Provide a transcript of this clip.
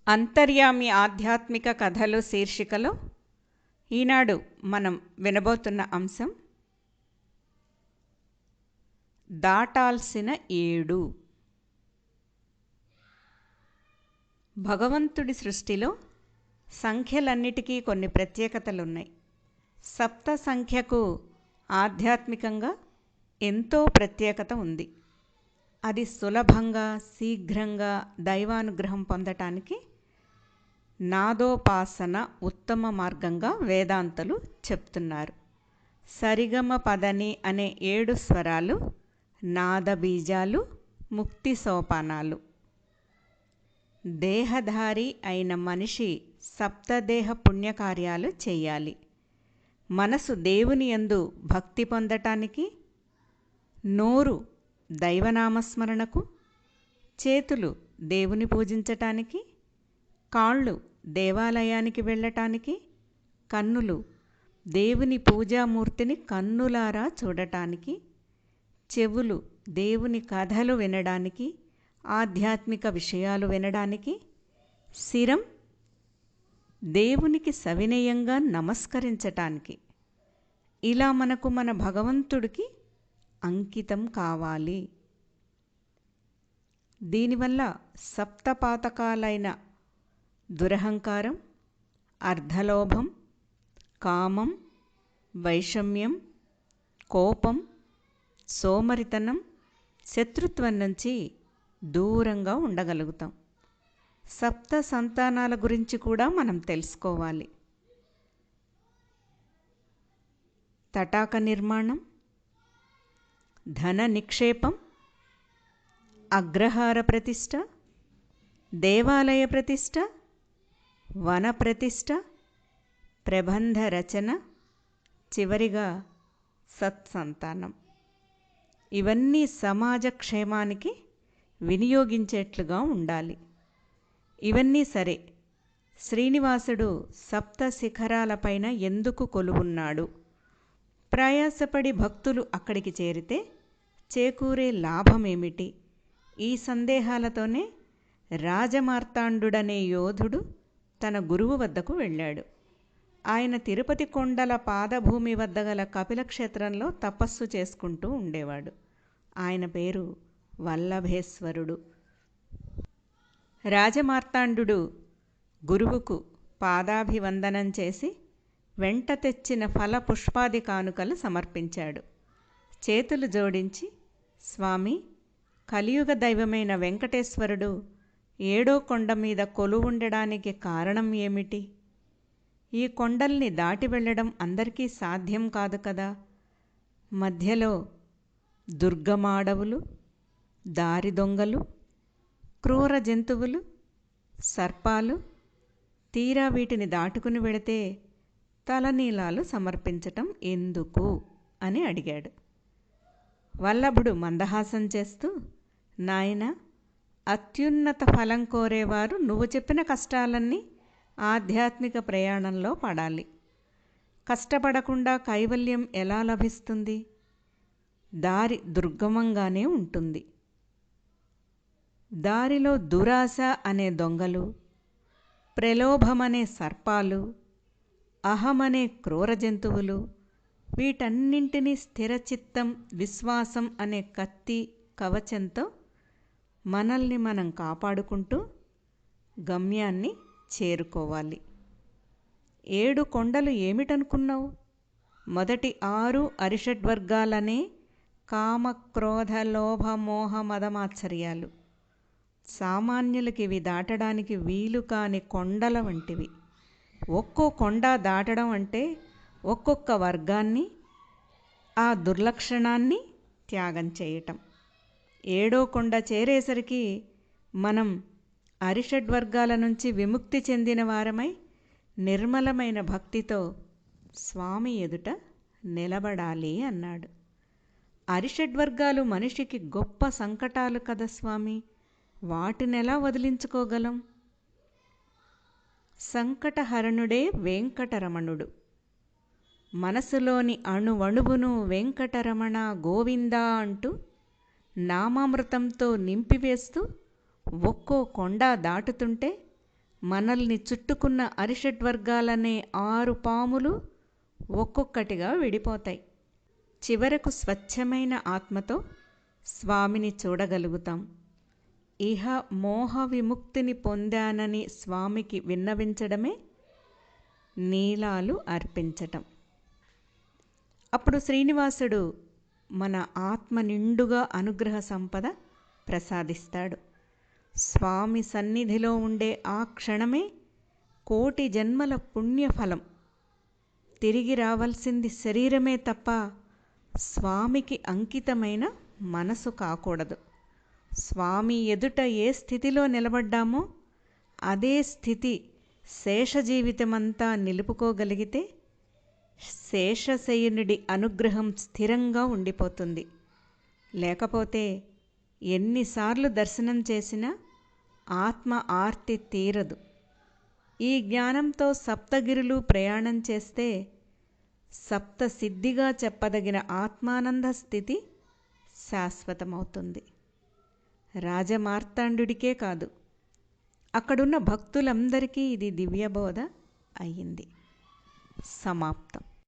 అంతర్యామి ఆధ్యాత్మిక కథలు శీర్షికలో ఈనాడు మనం వినబోతున్న అంశం దాటాల్సిన 7. భగవంతుడి సృష్టిలో సంఖ్యలన్నిటికీ కొన్ని ప్రత్యేకతలున్నాయి. సప్త సంఖ్యకు ఆధ్యాత్మికంగా ఎంతో ప్రత్యేకత ఉంది. అది సులభంగా శీఘ్రంగా దైవానుగ్రహం పొందటానికి నాదోపాసన ఉత్తమ మార్గంగా వేదాంతులు చెప్తున్నారు. సరిగమ పదని అనే 7 స్వరాలు నాద బీజాలు, ముక్తి సోపానాలు. దేహధారి అయిన మనిషి సప్తదేహ పుణ్యకార్యాలు చేయాలి. మనసు దేవుని యందు భక్తి పొందటానికి, నోరు దైవనామస్మరణకు, చేతులు దేవుని పూజించటానికి, కాళ్ళు దేవాలయానికి వెళ్ళటానికి, కన్నులు దేవుని పూజామూర్తిని కన్నులారా చూడటానికి, చెవులు దేవుని కథలు వినడానికి, ఆధ్యాత్మిక విషయాలు వినడానికి, శిరం దేవునికి సవినయంగా నమస్కరించటానికి. ఇలా మనకు మన భగవంతుడికి అంకితం కావాలి. దీనివల్ల సప్తపాతకాలైన దురహంకారం, అర్ధలోభం, కామం, వైషమ్యం, కోపం, సోమరితనం, శత్రుత్వం నుంచి దూరంగా ఉండగలుగుతాం. సప్త సంతానాల గురించి కూడా మనం తెలుసుకోవాలి. తటాక నిర్మాణం, ధన నిక్షేపం, అగ్రహార ప్రతిష్ఠ, దేవాలయ ప్రతిష్ఠ, వన ప్రతిష్ఠ, ప్రబంధ రచన, చివరిగా సత్సంతానం. ఇవన్నీ సమాజ క్షేమానికి వినియోగించేట్లుగా ఉండాలి. ఇవన్నీ సరే, శ్రీనివాసుడు సప్త శిఖరాలపైన ఎందుకు కొలువున్నాడు? ప్రయాసపడి భక్తులు అక్కడికి చేరితే చేకూరే లాభమేమిటి? ఈ సందేహాలతోనే రాజమార్తాండుడనే యోధుడు తన గురువు వద్దకు వెళ్ళాడు. ఆయన తిరుపతి కొండల పాదభూమి వద్ద గల కపిలక్షేత్రంలో తపస్సు చేసుకుంటూ ఉండేవాడు. ఆయన పేరు వల్లభేశ్వరుడు. రాజమార్తాండు గురువుకు పాదాభివందనం చేసి వెంట తెచ్చిన ఫల పుష్పాది కానుకలు సమర్పించాడు. చేతులు జోడించి, స్వామి, కలియుగ దైవమైన వెంకటేశ్వరుడు 7వ కొండ మీద కొలువుండడానికి కారణం ఏమిటి? ఈ కొండల్ని దాటి వెళ్ళడం అందరికీ సాధ్యం కాదు కదా. మధ్యలో దుర్గమాడవులు, దారి దొంగలు, క్రూర జంతువులు, సర్పాలు, తీరా వీటిని దాటుకుని వెళితే తలనీలాలు సమర్పించటం ఎందుకు అని అడిగాడు. వల్లభుడు మందహాసం చేస్తూ, నాయనా, అత్యున్నత ఫలం కోరేవారు నువ్వు చెప్పిన కష్టాలన్నీ ఆధ్యాత్మిక ప్రయాణంలో పడాలి. కష్టపడకుండా కైవల్యం ఎలా లభిస్తుంది? దారి దుర్గమంగానే ఉంటుంది. దారిలో దురాశ అనే దొంగలు, ప్రలోభమనే సర్పాలు, అహమనే క్రూర జంతువులు, వీటన్నింటినీ స్థిరచిత్తం, విశ్వాసం అనే కత్తి కవచంతో మనల్ని మనం కాపాడుకుంటూ గమ్యాన్ని చేరుకోవాలి. 7 కొండలు ఏమిటనుకున్నావు? మొదటి 6 అరిషడ్వర్గాలనే కామ, క్రోధ, లోభ, మోహ, మదమాత్సర్యాలు. సామాన్యులకి ఇవి దాటడానికి వీలు కాని కొండల వంటివి. ఒక్కో కొండ దాటడం అంటే ఒక్కొక్క వర్గాన్ని, ఆ దుర్లక్షణాన్ని త్యాగం చేయటం. 7వ కొండ చేరేసరికి మనం అరిషడ్వర్గాల నుంచి విముక్తి చెందిన వారమై నిర్మలమైన భక్తితో స్వామి ఎదుట నిలబడాలి అన్నాడు. అరిషడ్వర్గాలు మనిషికి గొప్ప సంకటాలు కదా స్వామి, వాటినెలా వదిలించుకోగలం? సంకటహరణుడే వెంకటరమణుడు. మనసులోని అణువణువును వెంకటరమణ గోవిందా అంటూ నామామృతంతో నింపివేస్తూ ఒక్కో కొండ దాటుతుంటే మనల్ని చుట్టుకున్న అరిషడ్వర్గాలనే 6 పాములు ఒక్కొక్కటిగా విడిపోతాయి. చివరకు స్వచ్ఛమైన ఆత్మతో స్వామిని చూడగలుగుతాం. ఇహ మోహ విముక్తిని పొందానని స్వామికి విన్నవించడమే నీలాలు అర్పించటం. అప్పుడు శ్రీనివాసుడు మన ఆత్మ నిండుగా అనుగ్రహ సంపద ప్రసాదిస్తాడు. స్వామి సన్నిధిలో ఉండే ఆ క్షణమే కోటి జన్మల పుణ్యఫలం. తిరిగి రావాల్సింది శరీరమే తప్ప స్వామికి అంకితమైన మనసు కాకూడదు. స్వామి ఎదుట ఏ స్థితిలో నిలబడ్డామో అదే స్థితి శేష జీవితమంతా నిలుపుకోగలిగితే శేషశయనుడి అనుగ్రహం స్థిరంగా ఉండిపోతుంది. లేకపోతే ఎన్నిసార్లు దర్శనం చేసినా ఆత్మ ఆర్తి తీరదు. ఈ జ్ఞానంతో సప్తగిరులు ప్రయాణం చేస్తే సప్తసిద్ధిగా చెప్పదగిన ఆత్మానంద స్థితి శాశ్వతమవుతుంది. రాజమార్తాండుడికే కాదు, అక్కడున్న భక్తులందరికీ ఇది దివ్యబోధ అయ్యింది. సమాప్తం.